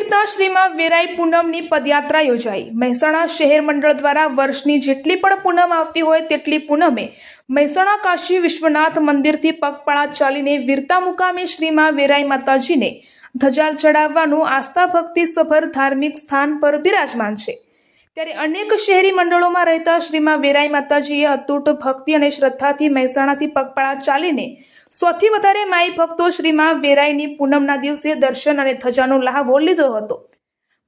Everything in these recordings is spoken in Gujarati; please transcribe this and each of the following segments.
વીરતા શ્રીમાં વેરાઈ પૂનમની પદયાત્રા યોજાઈ। મહેસાણા શહેર મંડળ દ્વારા વર્ષની જેટલી પણ પૂનમ આવતી હોય તેટલી પૂનમે મહેસાણા કાશી વિશ્વનાથ મંદિરથી પગપાળા ચાલીને વીરતા મુકામે શ્રીમાં વેરાઈ માતાજીને ધજા ચડાવવાનું આસ્થા ભક્તિ સભર ધાર્મિક સ્થાન પર બિરાજમાન છે। ત્યારે અનેક શહેરી મંડળોમાં રહેતા શ્રીમાં વેરાઈ માતાજીએ અતૂટ ભક્તિ અને શ્રદ્ધાથી મહેસાણાથી પગપાળા ચાલીને સૌથી વધારે માઈ ભક્તો શ્રીમાં વેરાઈની પૂનમના દિવસે દર્શન અને ધજાનો લહાવો લીધો હતો।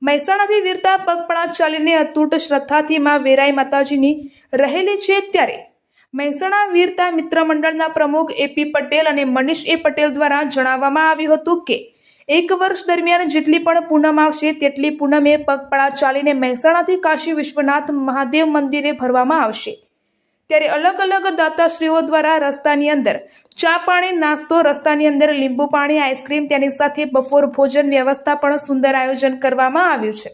મહેસાણાથી વીરતા પગપાળા ચાલીને અતૂટ શ્રદ્ધાથી માં વેરાઈ માતાજીની રહેલી છે। ત્યારે મહેસાણા વીરતા મિત્ર મંડળના પ્રમુખ એપી પટેલ અને મનીષ એ પટેલ દ્વારા જણાવવામાં આવ્યું હતું કે એક વર્ષ દરમિયાન જેટલી પણ પૂનમ આવશે તેટલી પૂનમે પગપાળા ચાલીને મહેસાણાથી કાશી વિશ્વનાથ મહાદેવ મંદિરે ભરવામાં આવશે। ત્યારે અલગ અલગ દાતાશ્રીઓ દ્વારા રસ્તાની અંદર ચા પાણી નાસ્તો, રસ્તાની અંદર લીંબુ પાણી, આઈસ્ક્રીમ, તેની સાથે બપોર ભોજન વ્યવસ્થા પણ સુંદર આયોજન કરવામાં આવ્યું છે।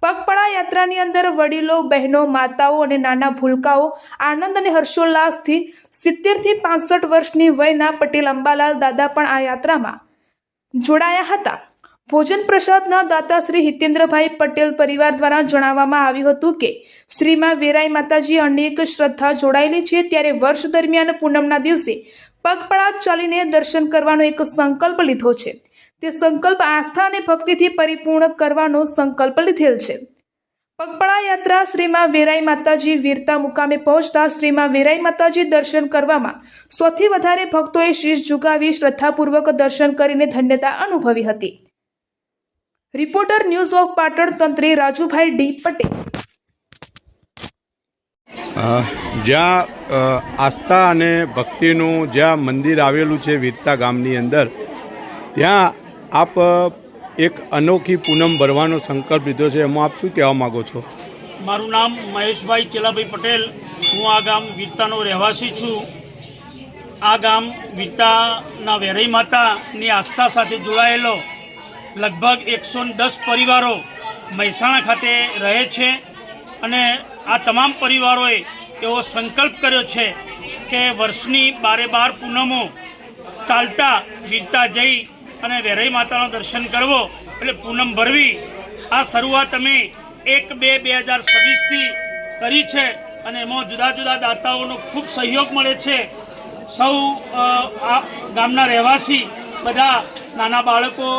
પગપાળા યાત્રાની અંદર વડીલો, બહેનો, માતાઓ અને નાના ભૂલકાઓ આનંદ અને હર્ષોલ્લાસથી 70 થી 65 વર્ષની વયના પટેલ અંબાલાલ દાદા પણ આ યાત્રામાં જોડાયા હતા। ભોજન પ્રસાદના દાતા શ્રી હિતેન્દ્રભાઈ પટેલ પરિવાર દ્વારા જણાવવામાં આવ્યું હતું કે શ્રીમાં વેરાઈ માતાજી અનેક શ્રદ્ધા જોડાયેલી છે। ત્યારે વર્ષ દરમિયાન પૂનમના દિવસે પગપાળા ચાલીને દર્શન કરવાનો એક સંકલ્પ લીધો છે। તે સંકલ્પ આસ્થા અને ભક્તિથી પરિપૂર્ણ કરવાનો સંકલ્પ લીધેલ છે। પગપાળા યાત્રા શ્રીમાં વેરાઈ માતાજી વીરતા મુકામે પહોંચતા શ્રીમાં વેરાઈ માતાજી દર્શન કરવામાં સૌથી વધારે ભક્તોએ શીશ ઝુકાવી શ્રદ્ધાપૂર્વક દર્શન કરીને ધન્યતા અનુભવી હતી। રિપોર્ટર ન્યૂઝ ઓફ પાટણ તંત્રી રાજુભાઈ ડી પટેલ। જ્યાં આસ્થા અને ભક્તિનું જ્યાં મંદિર આવેલું છે વીરતા ગામની અંદર, ત્યાં આપ એક અનોખી પૂનમ ભરવાનો સંકલ્પ લીધો છે, એમાં આપ શું કહેવા માગો છો? મારું નામ મહેશભાઈ ચેલાભાઈ પટેલ, હું આ ગામ વીરતાનો રહેવાસી છું। આ ગામ વીરતાના વેરાઈ માતાની આસ્થા સાથે જોડાયેલો લગભગ 110 પરિવારો મહેસાણા ખાતે રહે છે અને આ તમામ પરિવારોએ એવો સંકલ્પ કર્યો છે કે વર્ષની 12 પૂનમો ચાલતા વીરતા જઈ અને વેરાઈ માતાનું દર્શન કરવો એટલે પૂનમ ભરવી। આ શરૂઆત અમે 1/2/2026થી કરી છે અને એમાં જુદા જુદા દાતાઓનો ખૂબ સહયોગ મળે છે। સૌ આ ગામના રહેવાસી બધા, નાના બાળકો,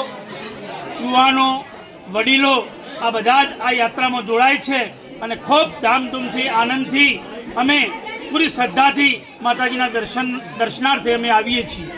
યુવાનો, વડીલો, આ બધા જ આ યાત્રામાં જોડાય છે અને ખૂબ ધામધૂમથી આનંદથી અમે પૂરી શ્રદ્ધાથી માતાજીના દર્શનાર્થે અમે આવીએ છીએ।